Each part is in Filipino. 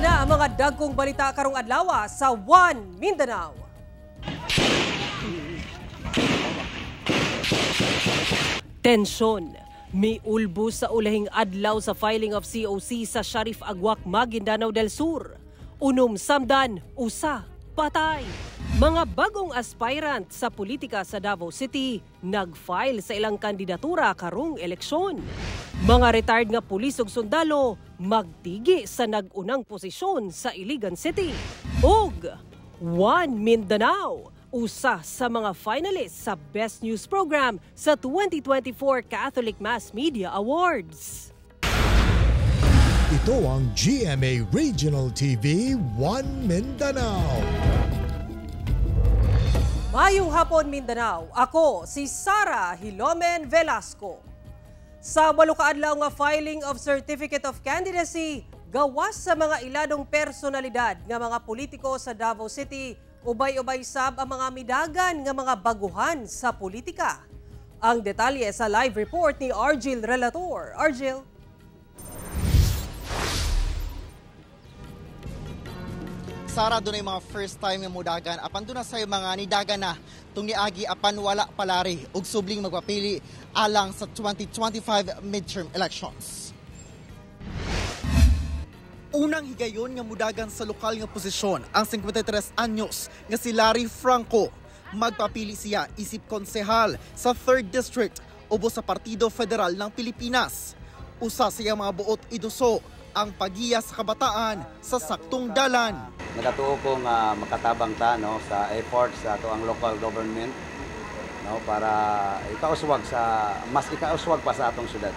na ang mga dagkong balita karong adlaw sa One Mindanao. Tensyon. May ulbo sa ulahing adlaw sa filing of COC sa Sharif Agwak, Maguindanao del Sur. Unom samdan, usa, patay. Mga bagong aspirant sa politika sa Davao City nag-file sa ilang kandidatura karong eleksyon. Mga retired nga pulis ug sundalo magtigi sa nag-unang posisyon sa Iligan City. Ug One Mindanao, usa sa mga finalists sa Best News Program sa 2024 Catholic Mass Media Awards. Ito ang GMA Regional TV One Mindanao. Mayong hapon Mindanao, ako si Sara Hilomen Velasco. Sa 8 ka adlaw nga filing of Certificate of Candidacy, gawas sa mga iladong personalidad nga mga politiko sa Davao City, ubay-ubay sab ang mga midagan nga mga baguhan sa politika. Ang detalye sa live report ni Argil Relator. Argil. Sara, doon ay mga first time nga mudagan. Apan doon na sa'yo mga nidagan na itong niagi apan wala palari ug subling magpapili alang sa 2025 midterm elections. Unang higayon nga mudagan sa lokal nga posisyon ang 53 anyos nga si Larry Franco. Magpapili siya isip konsehal sa 3rd District ubos sa Partido Federal ng Pilipinas. Usa siya mga buot iduso ang pagiya sa kabataan sa saktong dalan. Nagatuo ko nga makatabang ta no sa effort sa ato ang local government no para ikauswag sa mas ikauswag pa sa atong syudad.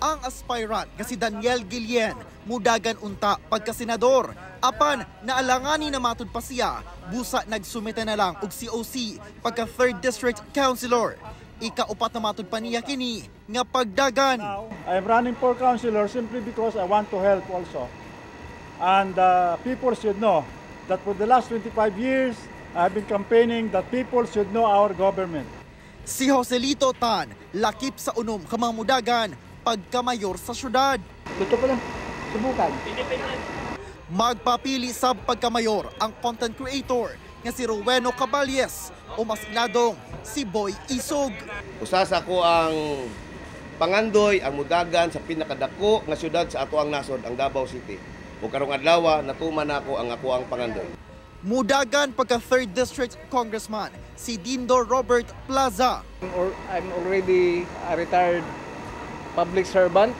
Ang aspirant nga si Daniel Guillen mudagan unta pagka-senador apan naalangani na matud pa siya busa nagsumite na lang og COC pagka 3rd District Councilor. Ikaupat na matud pa niya kini nga pagdagan. I'm running for councilor simply because I want to help also. And people should know that for the last 25 years, I've been campaigning that people should know our government. Si Joselito Tan, lakip sa unom kamamudagan pagkamayor sa syudad. Ito pa lang, subukan. Magpapili sa pagkamayor ang content creator nga si Roweno Caballes o mas iladong si Boy Isog. Usasa ko ang pangandoy, ang mudagan sa pinakadako nga syudad sa ato ang nasod, ang Davao City. O karong adlaw natuman ako ang ako ang pangandoy. Mudagan pagka 3rd District Congressman si Dindo Robert Plaza. I'm already a retired public servant.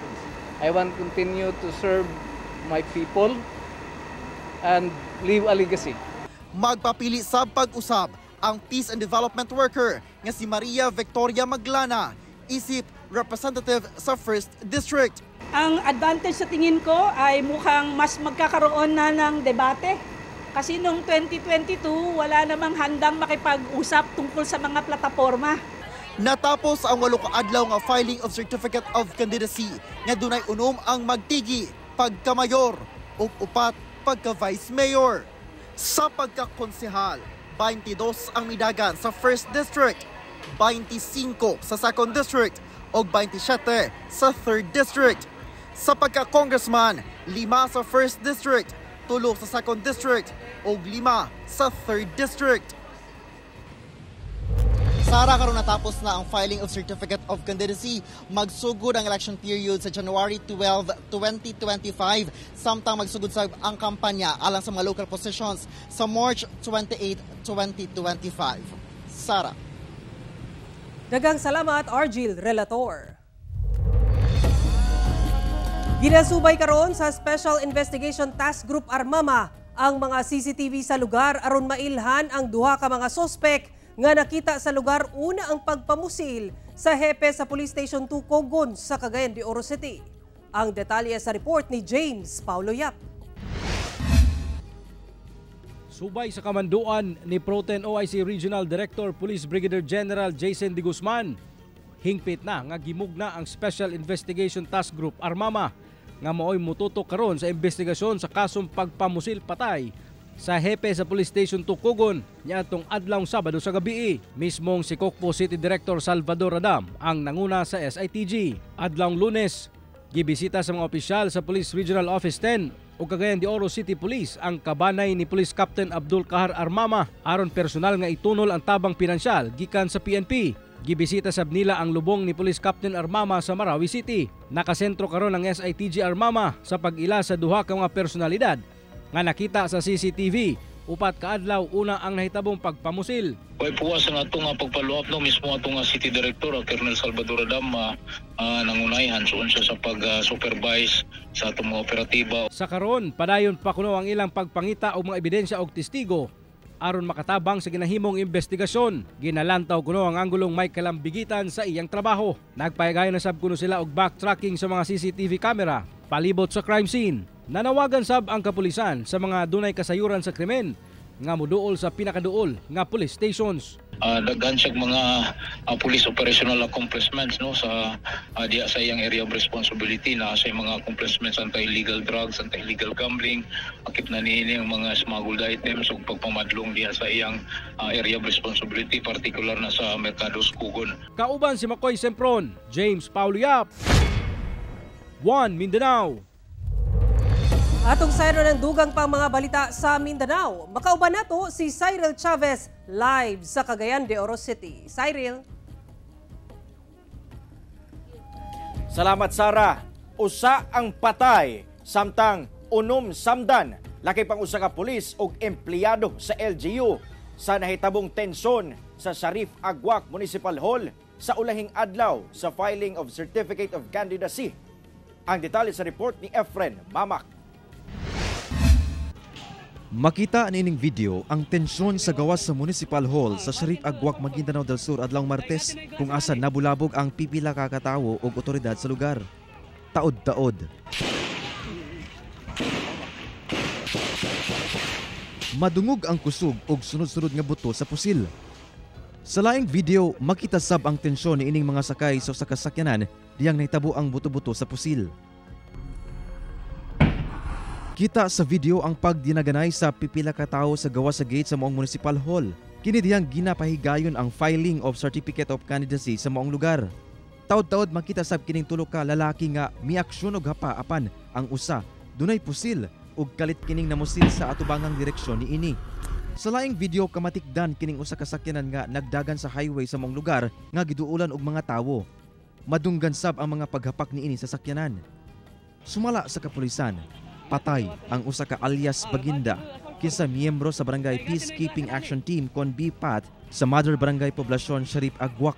I want to continue to serve my people and leave a legacy. Magpapili sa pag-usab ang Peace and Development Worker nga si Maria Victoria Maglana, isip representative sa 1st District. Ang advantage sa tingin ko ay mukhang mas magkakaroon na ng debate. Kasi noong 2022, wala namang handang makipag-usap tungkol sa mga plataforma. Natapos ang 8 ka adlaw nga filing of Certificate of Candidacy nga dunay unom ang magtigi pagka-mayor ug upat pagka-vice mayor. Sa pagkakonsehal, 22 ang midagan sa 1st District, 25 sa 2nd District o 27 sa 3rd District. Sa pagka-congressman, 5 sa 1st District, 3 sa 2nd District o 5 sa 3rd District. Sara, karon natapos na ang filing of Certificate of Candidacy. Magsugod ang election period sa January 12, 2025. Samtang magsugod sa ang kampanya alang sa mga local positions sa March 28, 2025. Sara. Daghang salamat, Argil Relator. Ginasubay karon sa Special Investigation Task Group Armama ang mga CCTV sa lugar aron mailhan ang duha ka mga sospek nga nakita sa lugar una ang pagpamusil sa hepe sa Police Station 2 Cogon sa Cagayan de Oro City. Ang detalye sa report ni James Paulo Yap. Subay sa kamanduan ni Proten OIC Regional Director Police Brigadier General Jason De Guzman, hingpit na nga gimugna ang Special Investigation Task Group Armama nga maoy mututok karon sa investigasyon sa kasong pagpamusil patay sa hepe sa Police Station 2 Cogon niadtong adlawng Sabado sa gabi. Mismong si Cocpo City Director Salvador Adam ang nanguna sa SITG. Adlawng Lunes, gibisita sa mga opisyal sa Police Regional Office 10 o Cagayan de Oro City Police ang kabanay ni Police Captain Abdul Kahar Armama aron personal nga itunol ang tabang pinansyal gikan sa PNP. Gibisita sab nila ang lubong ni Police Captain Armama sa Marawi City. Nakasentro karon ang SITG Armama sa pag-ila sa duha ka mga personalidad nga nakita sa CCTV. Upat ka adlaw una ang nahitabong pagpamusil. Way puwas ang atong pagpaluap no mismo atong City Director Colonel Salvador Adam nangunayhan so unsa sa pag-supervise sa atong mga operatiba. Sa karon padayon pa kuno ang ilang pagpangita og mga ebidensya og testigo aron makatabang sa ginahimong investigasyon. Ginalantaw kuno ang anggulong may kalambigitan sa iyang trabaho. Nagpahigayon na sab kuno sila og backtracking sa mga CCTV camera palibot sa crime scene. Nanawagan sab ang kapulisan sa mga dunay kasayuran sa krimen nga moduol sa pinakaduol nga police stations. Daghan siyang mga police operational accomplishments no sa diya sa iyang area of responsibility na sa mga accomplishments anti-illegal drugs, anti-illegal gambling, akip na niini ang mga smuggled items ug pagpamadlong diya sa iyang area of responsibility particular na sa Mercados Kugon. Kauban si Makoy Sempron, James Paulo Yap, One Mindanao. Atong sayro ng dugang pang mga balita sa Mindanao. Makauban nato si Cyril Chavez live sa Cagayan de Oro City. Cyril. Salamat Sara. Usa ang patay samtang unom samdan laki pang usa ka pulis ug empleyado sa LGU sa nahitabong tensyon sa Sharif Agwak Municipal Hall sa ulahing adlaw sa filing of Certificate of Candidacy. Ang detalye sa report ni Efren Mamak. Makita nining video ang tensyon sa gawas sa Municipal Hall sa Sharif Agwak, Maguindanao del Sur adlawng Martes kung asa nabulabog ang pipila ka katawo ug otoridad sa lugar. Taod-taod. Madungog ang kusog ug sunod-sunod nga buto sa pusil. Sa laing video, makita sab ang tensyon ni ining mga sakay sa sakasakyanan diyang nahitabo ang buto-buto sa pusil. Kita sa video ang pagdinaganay sa pipila ka tawo sa gawas sa gate sa maong Municipal Hall. Kini diyang ginapahigayon ang filing of Certificate of Candidacy sa maong lugar. Taod-taod makita sab kining tulo ka lalaki nga miaksyon og hapa apan ang usa dunay pusil ug kalit kining namusil sa atubangang direksyon ni ini. Sa laing video kamatikdan kining usa ka sakyanan nga nagdagan sa highway sa maong lugar nga giduulan og mga tawo. Madunggan sab ang mga paghapak ni ini sa sakyanan. Sumala sa kapulisan, patay ang usa ka alias Baginda kinsa miyembro sa Barangay Peacekeeping Action Team kon BPAT sa Mother Barangay Poblasyon Sharif Agwak.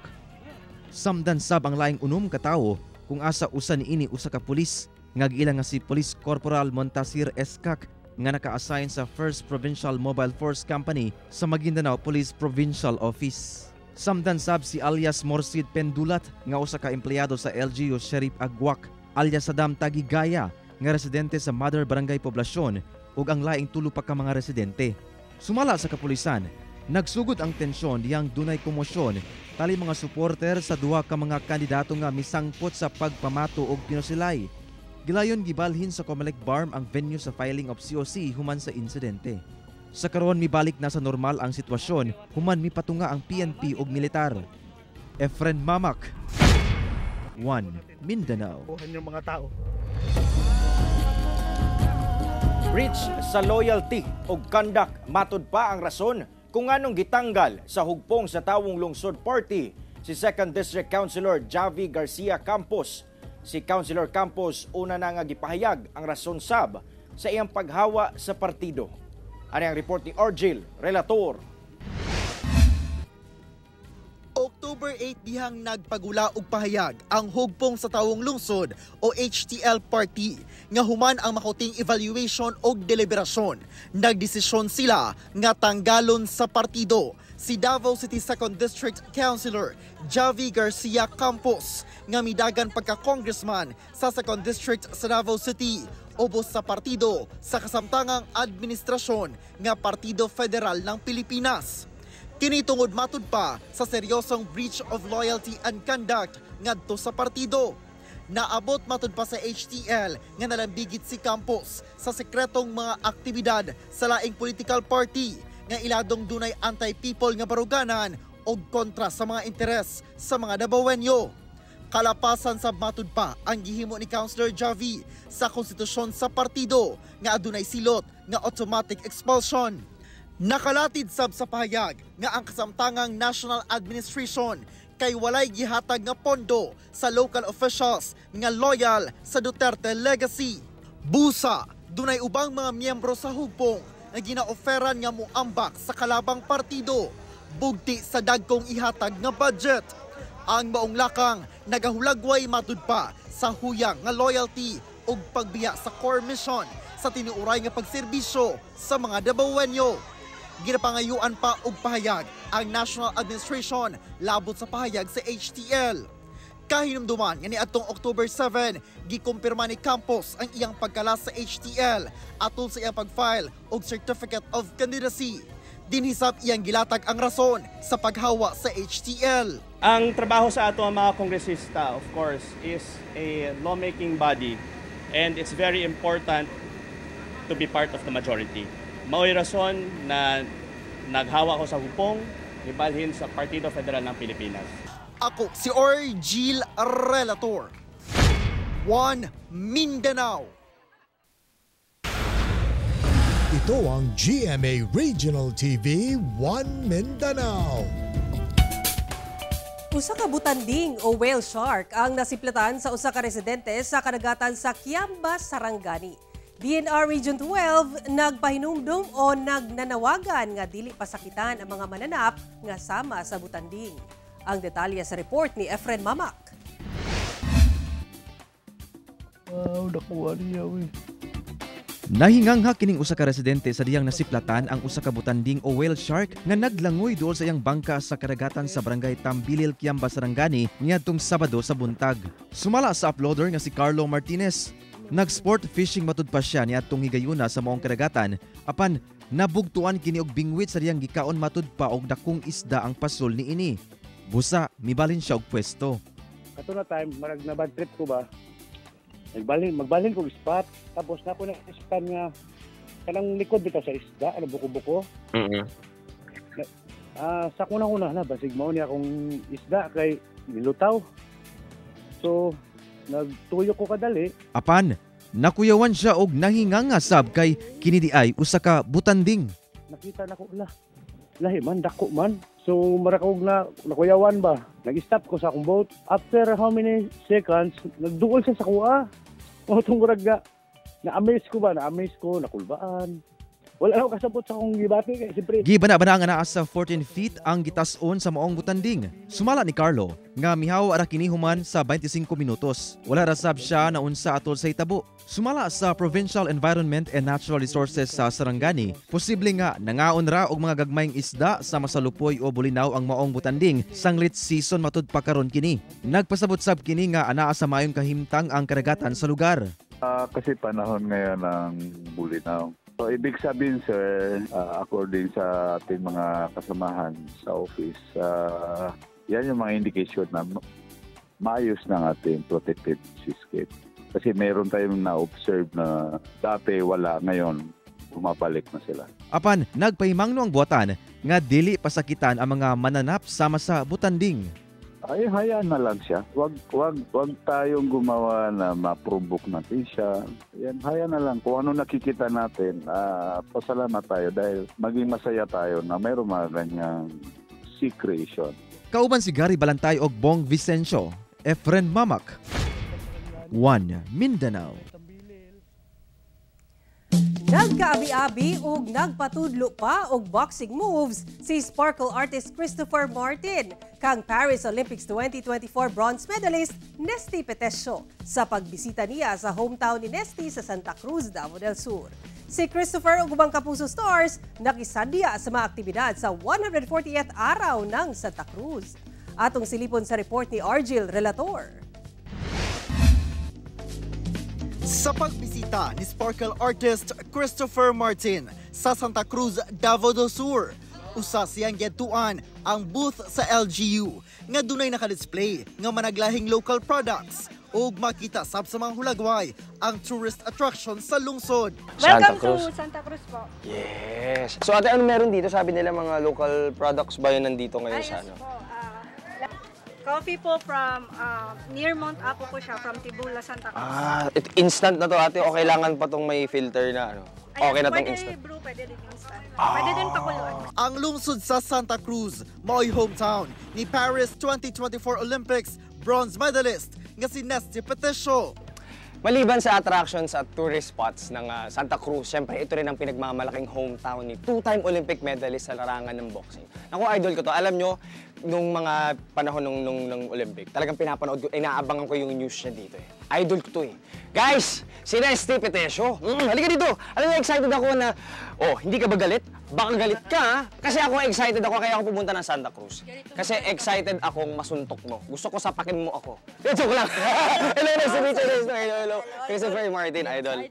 Samdan sab ang laing unom ka tawo kung asa usa niini usa ka pulis nga giilang nga si Police Corporal Montasir Escac nga naka-assign sa 1st Provincial Mobile Force Company sa Maguindanao Police Provincial Office. Samdan sab si alias Morsid Pendulat nga usa ka empleyado sa LGU Sharif Agwak alias Sadam Tagigaya nga residente sa Mother Barangay Poblasyon ug ang laing tulo pa ka mga residente. Sumala sa kapulisan, nagsugod ang tensyon diyang dunay komosyon tali mga supporter sa duha ka mga kandidato nga misangpot sa pagpamato og pinusilay. Gilayon gibalhin sa Comelec Barm ang venue sa filing of COC human sa insidente. Sa karon mibalik na sa normal ang sitwasyon human mipatunga ang PNP ug militar. Efren Mamak, One Mindanao. Yung mga tao. Breach sa loyalty o conduct matud pa ang rason kung anong gitanggal sa hugpong sa tawong lungsod party si 2nd District Councilor Javi Garcia Campos. Si Councilor Campos una na nga gipahayag ang rason sab sa iyang paghawa sa partido. Ano ang report ni Argil, relator. October 8 dihang nagpagula og pahayag ang hugpong sa tawong lungsod o HTL Party nga human ang makuting evaluation og deliberasyon. Nagdesisyon sila nga tanggalon sa partido si Davao City 2nd District Councilor Javi Garcia Campos nga midagan pagka-congressman sa 2nd District sa Davao City ubos sa partido sa kasamtangang administrasyon nga Partido Federal ng Pilipinas. Kini tungod matud pa sa seryosong breach of loyalty and conduct ngadto sa partido. Naabot matud pa sa HTL nga nalambigit si Campos sa sekretong mga aktibidad sa laing political party nga iladong dunay anti-people nga baruganan o kontra sa mga interes sa mga Davaoenyo. Kalapasan sa matud pa ang gihimo ni Councilor Javi sa konstitusyon sa partido nga adunay silot nga automatic expulsion. Nakalatid sab sa pahayag nga ang kasamtangang national administration kay walay gihatag nga pondo sa local officials nga loyal sa Duterte legacy. Busa, dunay ubang mga miyembro sa hugpong na ginaoferan nga moambak sa kalabang partido bugti sa dagkong ihatag nga budget. Ang maong lakang nagahulagway matud pa sa huyang nga loyalty ug pagbiya sa core mission sa tinuuray nga pagserbisyo sa mga Dabawenyo. Ginapangayuan pa og pahayag ang National Administration labot sa pahayag sa HTL. Kahinumduman nga niadtong October 7, gikumpirma ni Campos ang iyang pagkala sa HTL atol sa iyang pag-file og Certificate of Candidacy. Dinhisap iyang gilatag ang rason sa paghawa sa HTL. Ang trabaho sa ato ang mga kongresista, of course, is a lawmaking body and it's very important to be part of the majority. Mao'y rason na naghawa ko sa hupong, ibalhin sa Partido Federal ng Pilipinas. Ako si Orgil Relator. 1 Mindanao. Ito ang GMA Regional TV 1 Mindanao. Usa ka butanding o whale shark ang nasiplatan sa usa ka residente sa kadagatan sa Kiamba, Sarangani. DNR Region 12 nagpahinumdum o nagnanawagan nga dili pasakitan ang mga mananap nga sama sa butanding. Ang detalye sa report ni Efren Mamak. Nakuha niya, Nahingangha kining usa ka residente sa diyang nasiplatan ang usa ka butanding o whale shark nga naglangoy duol sa iyang bangka sa kadagatan sa barangay Tambilil, Kiamba, Sarangani niadtong Sabado sa buntag. Sumala sa uploader nga si Carlo Martinez. Nag-sport fishing matud pa siya niadtong higayuna sa maong kadagatan apan nabugtuan kini og bingwit sa diyang gikaon matud pa og dakong isda ang pasol niini. Busa mibalin siya og pwesto. Kato na time marag na bad trip ko ba. Magbalhin ko spot tapos na ko na-scan nga kanang likod bitaw sa isda ano buko-buko. Sa kunang-una na basig mao niya akong isda kay nilutaw. So nagtuyo ko kadali. Apan nakuyawan siya og nahinganga sab kay kini di ay usa ka butanding. Nakita nako lahi man dako man. So marakog na nakuyawan ba. Nag-stop ko sa akong boat. After how many seconds nagduol siya sa kuha. O tungurag nga na-amaze ko ba? Na-amaze ko, nakulbaan. Wala ako kasabot sa akong gibati kay siyempre. Gibana-bana nga naa sa 14 feet ang gitas-on sa maong butanding. Sumala ni Carlo nga mihaw ara kini human sa 25 minutos. Wala ra sab siya na unsa atol sa hitabo. Sumala sa Provincial Environment and Natural Resources sa Sarangani, posible nga nangaon ra og mga gagmayng isda sa masalupoy o bulinaw ang maong butanding sanglit season matud pa karon kini. Nagpasabot sab kini nga anaa sa mayong kahimtang ang kadagatan sa lugar. Kasi panahon ngayon ng bulinaw. So ibig sabihin sir, according sa ating mga kasamahan sa office, yan yung mga indication na maayos ng ating protected seascape. Kasi meron tayong na-observe na dati wala, ngayon bumabalik na sila. Apan, nagpahimangno ang buwatan nga dili pasakitan ang mga mananap sama sa butanding. Ay, hayaan na lang siya. Wag tayong gumawa na ma-provoke natin siya. Yan, hayaan na lang. Kung ano nakikita natin, pasalamat tayo dahil maging masaya tayo na mayroong mga ganyang sea creation. Kauban si Gary Balantay og Bong Vicencio, Efren Mamak, 1 Mindanao. Nagkaabi-abi ug nagpatudlo pa og boxing moves si sparkle artist Christopher Martin kang Paris Olympics 2024 bronze medalist Nesty Petesio sa pagbisita niya sa hometown ni Nesty sa Santa Cruz, Davao del Sur. Si Christopher ug ubang Kapuso Stars nakisadya sa mga aktibidad sa 140th araw ng Santa Cruz. Atong silipon sa report ni Orgil Relator. Sa pagbisita ni sparkle artist Christopher Martin sa Santa Cruz, Davao del Sur, usa siyang gituan ang booth sa LGU nga dunay naka-display nga managlahing local products ug makita sab sa mga hulagway ang tourist attraction sa lungsod. Welcome to Santa Cruz po. Yes. So ate, ano meron dito? Sabi nila mga local products ba yun nandito ngayon sa ano? Coffee po from near Mount Apo po siya, from Tibula, Santa Cruz. Instant na to ate o kailangan pa tong may filter na ano? Okay na tong instant. Pwede brew, pwede din instant. Pwede din pakuluan. Ang lungsod sa Santa Cruz, mao'y hometown ni Paris 2024 Olympics bronze medalist nga si Nesty Peticio. Maliban sa attractions at tourist spots ng Santa Cruz, syempre ito rin ang pinagmamalaking hometown ni two-time Olympic medalist sa larangan ng boxing. Ako, idol ko to. Alam nyo, nung mga panahon ng Olympic, talagang pinapanood ko, inaabangan ko yung news niya dito eh. Idol ko to eh. Guys, si Nesty Peticio. Halika dito. Alam mo, excited ako na, hindi ka ba galit? Baka galit ka ha? Kasi ako excited ako, kaya ako pumunta ng Santa Cruz. Kasi excited akong masuntok mo. Gusto ko sapakin mo ako. Joke lang. Hello, Nesty Peticio. Hello. Christopher Martin, idol.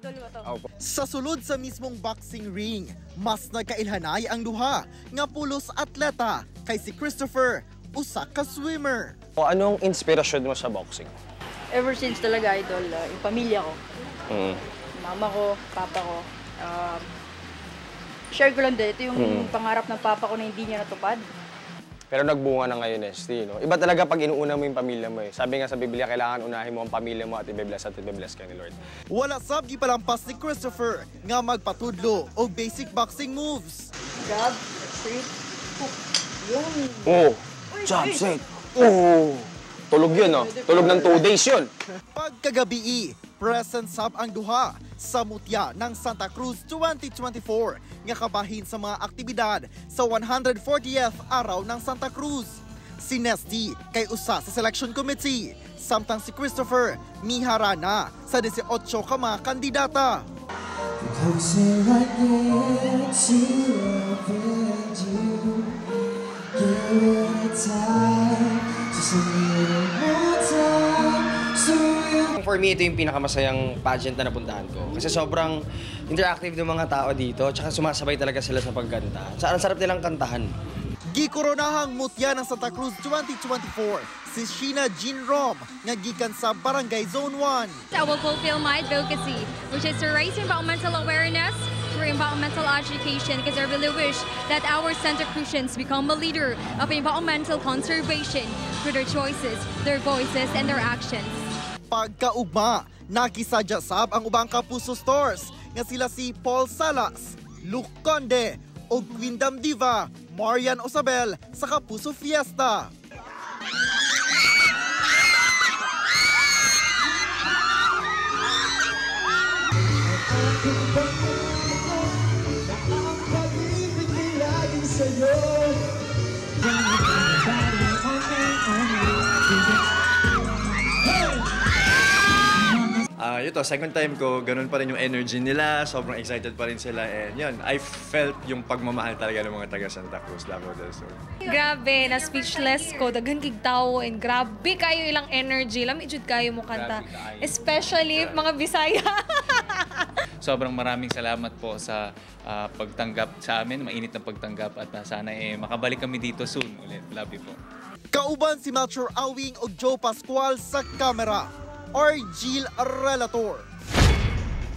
Sa sulod sa mismong boxing ring, mas nagkailhanay ang duha nga pulos atleta kay si Christopher, usa ka swimmer. Anong inspirasyon mo sa boxing? Ever since talaga, idol, yung pamilya ko. Mama ko, papa ko. Share ko lang din, ito yung pangarap ng papa ko na hindi niya natupad. Pero nagbunga na ngayon, Nesty, no? Iba talaga pag inuuna mo yung pamilya mo eh. Sabi nga sa Biblia, kailangan unahin mo ang pamilya mo at i-bless ka ni Lord. Wala sab gipalampas ni Christopher nga magpatudlo og basic boxing moves. Jab, straight, hook, yun. Jab, straight. Tulog yun, no? Tulog ng 2 days yun. Pagkagabi, present sab ang duha sa mutya ng Santa Cruz 2024 nga kabahin sa mga aktibidad sa 140th araw ng Santa Cruz. Si Nesty kay usa sa selection committee, samtang si Christopher miharana sa 18 ka mga kandidata. For me, ito yung pinakamasayang pageant na napuntahan ko. Kasi sobrang interactive ng mga tao dito, tsaka sumasabay talaga sila sa pagkanta. Ang sarap nilang kantahan. Gikoronahang mutya ng Santa Cruz 2024 si Sheena Jean Rom nga gikan sa Barangay Zone 1. I will fulfill my advocacy, which is to raise environmental awareness through environmental education, because I really wish that our Santa Cruzans become a leader of environmental conservation through their choices, their voices, and their actions. Pagkaugma, nakisadya sab ang ubang Kapuso stores nga sila si Paul Salas, Luke Conde o Quindam Diva, Marian Osabel sa Kapuso Fiesta. Ito, second time ko, ganun pa rin yung energy nila, sobrang excited pa rin sila, and yun, I felt yung pagmamahal talaga ng mga taga Santa Cruz, Davao del Sur. Grabe, na speechless ko, daghan kig tawo, and grabe kayo ilang energy, lamig jud kayo mo kanta, especially mga Bisaya. Sobrang maraming salamat po sa pagtanggap sa amin, mainit na pagtanggap, at sana makabalik kami dito soon ulit. Love you po. Kauban si Melchor Awing o Joe Pascual sa kamera. Argil Relator.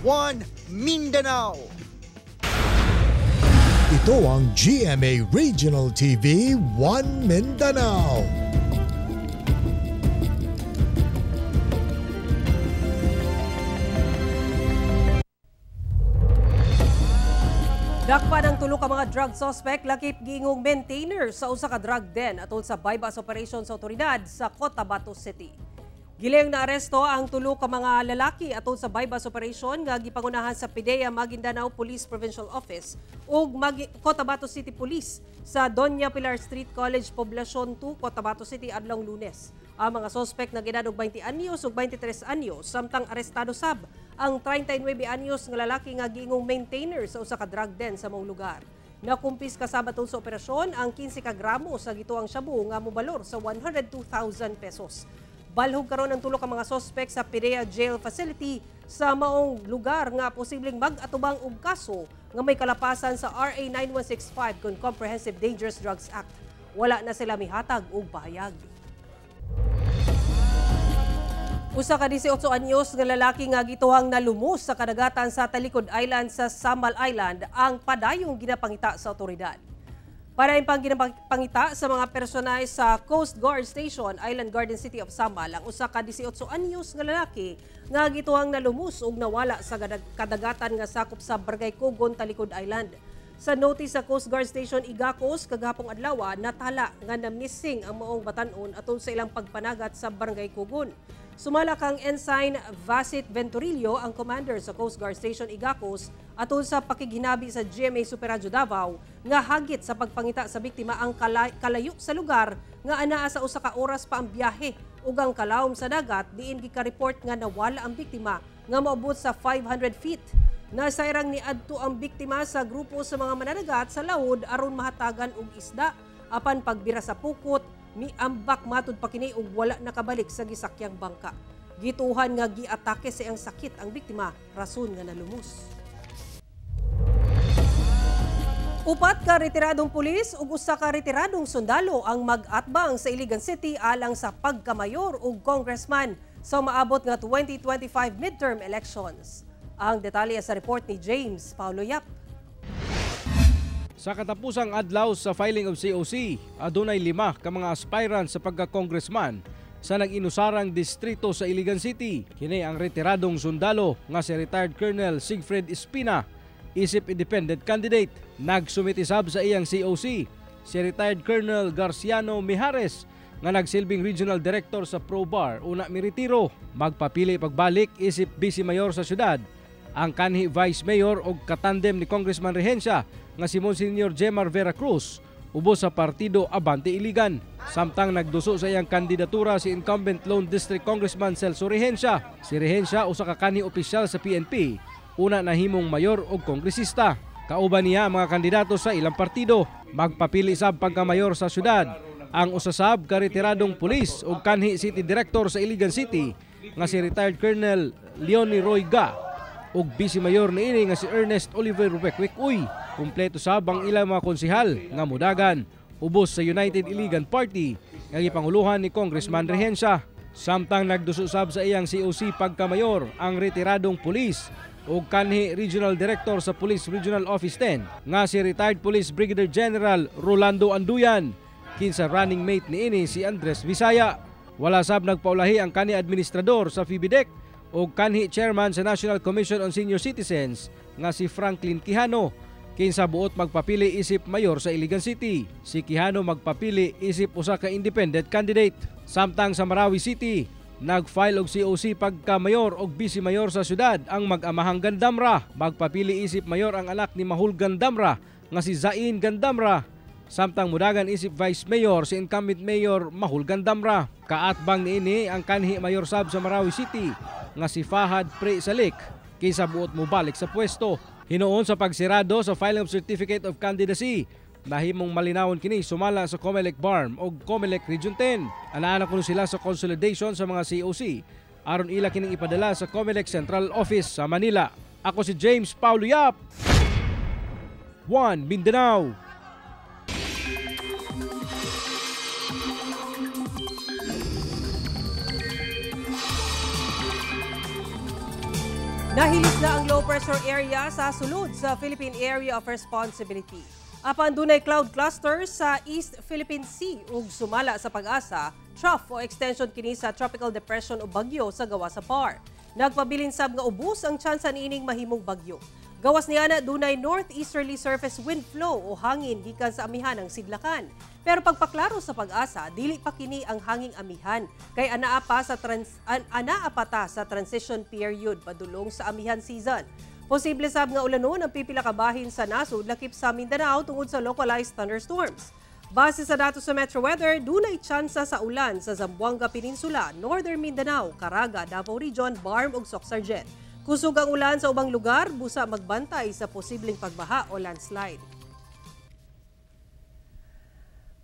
1 Mindanao. Ito ang GMA Regional TV 1 Mindanao. Dakpa ng tulo ka mga drug suspect lakip giingong maintainer sa usa ka drug den atol sa bypass operation sa otoridad sa Cotabato City. Giling na aresto ang tulo ka mga lalaki atol sa bypass operation nga gipangunahan sa PIDEA Maguindanao Police Provincial Office ug Cotabato City Police sa Doña Pilar Street College, Poblacion 2, Cotabato City adlong Lunes. Ang mga suspect na gidad og 20 anyos ug 23 anyos, samtang arestado sab ang 39 anyos nga lalaki nga giingong maintainer sa usa ka drug den sa mong lugar. Nakumpis kasab atol sa operasyon ang 15 ka gramo sa gituang shabu nga mobalor sa 102,000 pesos. Balhog karon ang tulo ka mga suspect sa PIDEA Jail Facility sa maong lugar nga posibleng mag-atubang og kaso nga may kalapasan sa RA 9165 kon Comprehensive Dangerous Drugs Act. Wala na sila mihatag og pahayag. Usa ka 18 anyos nga lalaki nga gituhang nalumos sa kadagatan sa Talikod Island sa Sambal Island ang padayong ginapangita sa otoridad. Para yung pangita sa mga personay sa Coast Guard Station, Island Garden City of Sambal, ang usa ka 18 anyos nga lalaki nga gituhang nalumus ug nawala sa kadagatan nga sakop sa Barangay Kugon, Talikod Island. Sa notice sa Coast Guard Station Igacos kagahapong adlaw, natala nga na-missing ang maong batan-on atol sa ilang pagpanagat sa Barangay Kugon. Sumala kang Ensign Vasit Venturillo, ang commander sa Coast Guard Station Igacos, atol sa pakighinabi sa GMA Superradyo Davao nga hagit sa pagpangita sa biktima ang kalayo sa lugar nga anaa sa usa ka oras pa ang biyahe ug ang kalawom sa dagat diin gika-report nga nawala ang biktima nga moabot sa 500 feet. Nasayrang niadto ang biktima sa grupo sa mga mananagat sa laod aron mahatagan og isda apan pagbira sa pukot miambak matud pa kini ug wala nakabalik sa gisakyang bangka. Gituhan nga giatake sa iyang sakit ang biktima rason nga nalumos. Upat ka retiradong pulis ug usa ka retiradong sundalo ang mag-atbang sa Iligan City alang sa pagkamayor ug congressman sa maabot nga 2025 midterm elections. Ang detalye sa report ni James Paulo Yap. Sa katapusang adlaw sa filing of COC, adunay 5 ka mga aspirants sa pagka-congressman sa nag-inusarang distrito sa Iligan City. Kini ang retiradong sundalo nga si retired Colonel Siegfried Espina, isip independent candidate. Nagsumitisab sa iyang COC si retired Colonel Garciano Mijares nga nagsilbing regional director sa ProBar, una miretiro. Magpapili pagbalik isip vice mayor sa syudad ang kanhi vice mayor o katandem ni Congressman Rehencia nga si Monsignor Jemar Vera Cruz ubos sa partido Abante Iligan. Samtang nagduso sa iyang kandidatura si incumbent Lone District Congressman Celso Rehencia. Si Rehencia usa ka kanhi opisyal sa PNP, una nahimong mayor o kongresista. Kauban niya ang mga kandidato sa ilang partido. Magpapili sab pagka-mayor sa syudad ang usasab ka retiradong pulis o kanhi city director sa Iligan City nga si retired Colonel Leonie Roy Ga ug vice mayor niini nga si Ernest Oliver Rubekwik-Uy. Kumpleto sab ang ilang mga konsehal nga mudagan ubos sa United Iligan Party nga gipanguluhan ni Congressman Rehencia. Samtang nagduso sab sa iyang COC pagka-mayor ang retiradong pulis ug kanhi regional director sa Police Regional Office 10 nga si retired Police Brigadier General Rolando Anduyan. Kinsa running mate niini si Andres Visaya. Wala sab nagpaulahi ang kanhi administrador sa FIBIDEC o kanhi chairman sa National Commission on Senior Citizens nga si Franklin Quijano. Kinsa buot magpapili isip mayor sa Iligan City. Si Quijano magpapili isip usa ka independent candidate. Samtang sa Marawi City, nag-file og COC pagka mayor og vice mayor sa syudad ang mag-amahang Gandamra. Magpapili isip mayor ang anak ni Mahul Gandamra nga si Zain Gandamra. Samtang mudagan isip vice mayor si incumbent mayor Mahul Gandamra. Kaatbang niini ang kanhi mayor sab sa Marawi City nga si Fahad Pre Salik kaysa buot mo balik sa pwesto. Hinuon sa pagsirado sa filing of Certificate of Candidacy, nahimong malinawon kini sumala sa Comelec BARM o Comelec Region 10. Anaanak kuno sila sa consolidation sa mga COC aron ila kining ipadala sa Comelec Central Office sa Manila. Ako si James Paulo Yap, 1 Mindanao. Nahilis na ang low pressure area sa sulod sa Philippine Area of Responsibility. Apan dunay cloud cluster sa East Philippine Sea ug sumala sa pag-asa, trough o extension kini sa tropical depression o bagyo sa gawa sa PAR. Nagpabilin sab nga ubos ang tsansa niining mahimong bagyo. Gawas niya na dunay northeasterly surface wind flow o hangin gikan sa amihan ng sidlakan. Pero pagpaklaro sa pag-asa, dili pa kini ang hanging amihan kay anaa pa sa transition period padulong sa amihan season. Posible sab nga ulanon ang pipila ka bahin sa nasud lakip sa Mindanao tungod sa localized thunderstorms. Base sa datos sa Metro Weather, dunay tsansa sa ulan sa Zamboanga Peninsula, Northern Mindanao, Caraga, Davao Region, Barm ug Soc-Sargent. Kusog ang ulan sa ubang lugar, busa magbantay sa posibleng pagbaha o landslide.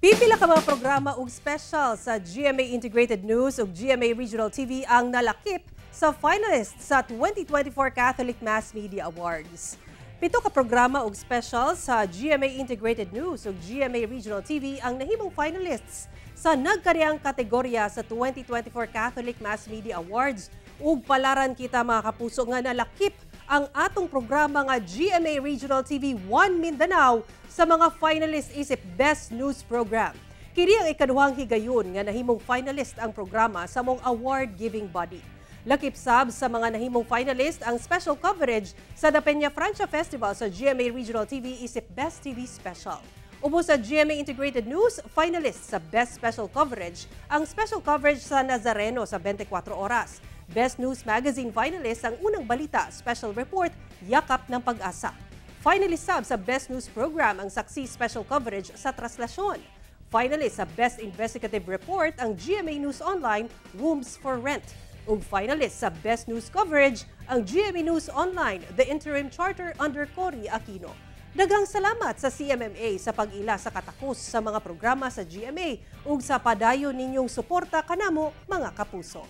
Pipila ka mga programa ug special sa GMA Integrated News ug GMA Regional TV ang nalakip sa finalists sa 2024 Catholic Mass Media Awards. 7 ka programa ug special sa GMA Integrated News ug GMA Regional TV ang nahimong finalists sa nagkariyang kategorya sa 2024 Catholic Mass Media Awards ug palaran kita mga kapuso nga nalakip ang atong programa nga GMA Regional TV 1 Mindanao sa mga finalist isip Best News Program. Kini ang ikaduhang higayon nga nahimong finalist ang programa sa mong award-giving body. Lakip sab sa mga nahimong finalist ang special coverage sa The Peña Francia Festival sa GMA Regional TV isip Best TV Special. Ubo sa GMA Integrated News, finalist sa Best Special Coverage, ang special coverage sa Nazareno sa 24 oras. Best News Magazine finalist ang unang balita, special report, Yakap ng Pag-asa. Finalist sab sa Best News Program ang saksi special coverage sa Traslasyon. Finalist sa Best Investigative Report ang GMA News Online, Rooms for Rent. Ug finalist sa Best News Coverage ang GMA News Online, The Interim Charter under Cory Aquino. Daghang salamat sa CMMA sa pag-ila sa katakos sa mga programa sa GMA ug sa padayon ninyong suporta kanamo mga kapuso.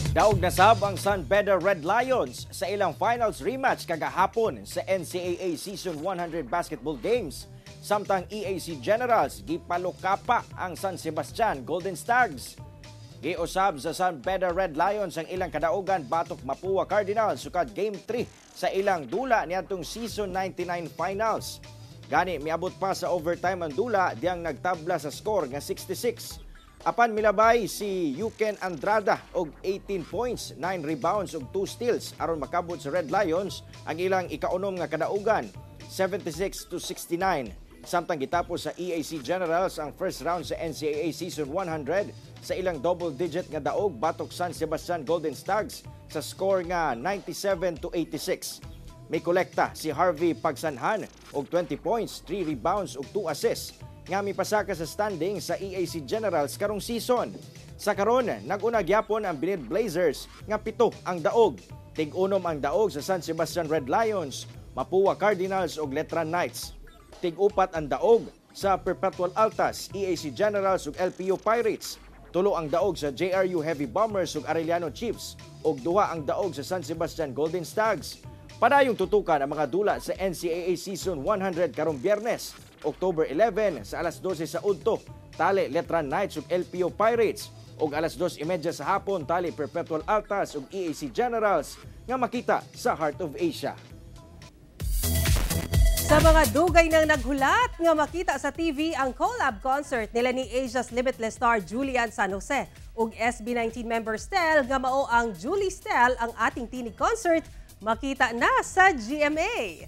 Daog na sab ang San Pedro Red Lions sa ilang finals rematch kagahapon sa NCAA Season 100 Basketball Games. Samtang EAC Generals gipalukapa ang San Sebastian Golden Stags. Giusab sa San Pedro Red Lions ang ilang kadaugan batok Mapua Cardinals sukad Game 3 sa ilang dula niadtong Season 99 Finals. Gani miabot pa sa overtime ang dula diyang nagtabla sa score nga 66. Apan milabay si Yuken Andrada og 18 points, 9 rebounds ug 2 steals aron makabot sa Red Lions ang ilang ikaunom nga kadaugan 76-69. Samtang gitapos sa EAC Generals ang first round sa NCAA Season 100 sa ilang double-digit nga daog batok San Sebastian Golden Stags sa score nga 97-86. May kolekta si Harvey Pagsanhan og 20 points, 3 rebounds ug 2 assists nga mipasaka sa standing sa EAC Generals karong season. Sa karon, nag-una gyapon ang Binid Blazers nga 7 ang daog. Tig-unom ang daog sa San Sebastian Red Lions, Mapua Cardinals ug Letran Knights. Tig-upat ang daog sa Perpetual Altas, EAC Generals ug LPU Pirates. Tulo ang daog sa JRU Heavy Bombers ug Arellano Chiefs ug 2 ang daog sa San Sebastian Golden Stags. Padayong tutukan ang mga dula sa NCAA Season 100 karong Biyernes, October 11 sa alas 12 sa udto, tali Letran Knights ug LPU Pirates ug alas 2:30 sa hapon tali Perpetual Altas ug EAC Generals nga makita sa Heart of Asia. Sa mga dugay nang naghulat nga makita sa TV ang collab concert nila ni Asia's Limitless star Julian San Jose ug SB19 member Stel nga mao ang Julie Stel ang ating tinig concert makita na sa GMA.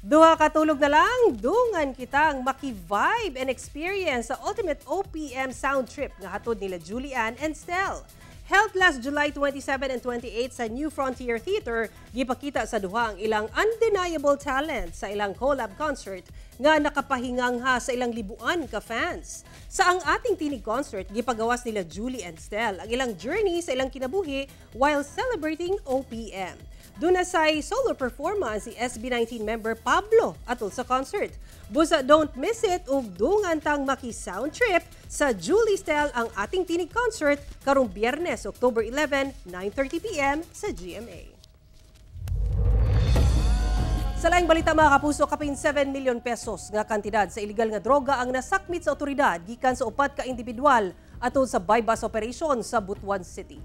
Duha ka tulog na lang, dungan kitang maki-vibe and experience sa ultimate OPM sound trip nga hatod nila Julian and Stel. Held last July 27 and 28 sa New Frontier Theater, gipakita sa duha ang ilang undeniable talent sa ilang collab concert nga nakapahingangha sa ilang libuan ka fans. Sa ang ating tinig concert, gipagawas nila Julie and Stel ang ilang journey sa ilang kinabuhi while celebrating OPM. Doon na say solo performance si SB19 member Pablo atol sa concert. Busa don't miss it ug dungan tang maki-sound trip sa Julie Stel ang ating tinig concert karong Biyernes, October 11, 9:30 p.m. sa GMA. Sa laing balita mga kapuso, kapin 7 million pesos nga kantidad sa iligal nga droga ang nasakmit sa otoridad gikan sa upat ka individual atol sa bypass operation sa Butuan City.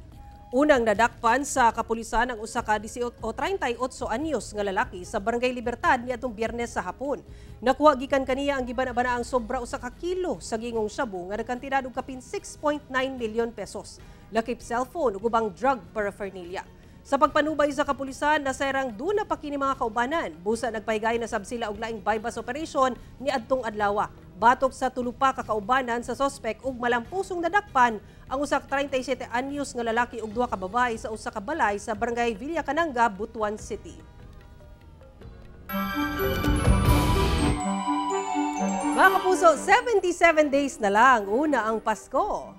Unang nadakpan sa kapulisan ang usa ka 38 anyos nga lalaki sa Barangay Libertad niadtong Biyernes sa hapon. Nakuha gikan kaniya ang gibana-bana ang sobra usa ka kilo sa gingong shabu nga nagkantidad og kapin 6.9 million pesos. Lakip cellphone ug ubang drug paraphernalia. Sa pagpanubay sa kapulisan, nasirang duna pa kini mga kaubanan. Busa nagpahigay na sab sila og laing bypass operation niadtong adlaw. Batok sa tulupa ka kaubanan sa sospek ug malampusong nadakpan ang usa ka 37 anyos nga lalaki ug duha ka babae sa usa ka balay sa Barangay Villa Cananga, Butuan City. Mga kapuso, 77 days na lang una ang Pasko.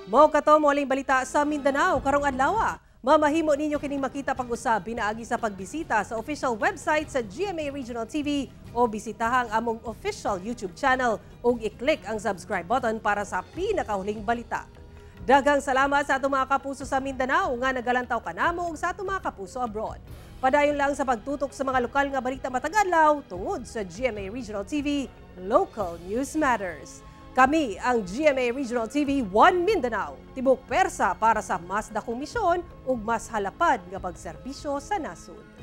Mao kato mo aling balita sa Mindanao karong adlaw. Mamahimo ninyo kining makita pag-usab pinaagi sa pagbisita sa official website sa GMA Regional TV o bisitahang among official YouTube channel ug i-click ang subscribe button para sa pinakahuling balita. Daghang salamat sa atong mga kapuso sa Mindanao nga nagalantaw kanamo ug sa atong mga kapuso abroad. Padayon lang sa pagtutok sa mga lokal nga balita matag adlaw tungod sa GMA Regional TV, Local News Matters. Kami ang GMA Regional TV 1 Mindanao. Tibok persa para sa mas dakong misyon ug mas halapad nga pagserbisyo sa nasod.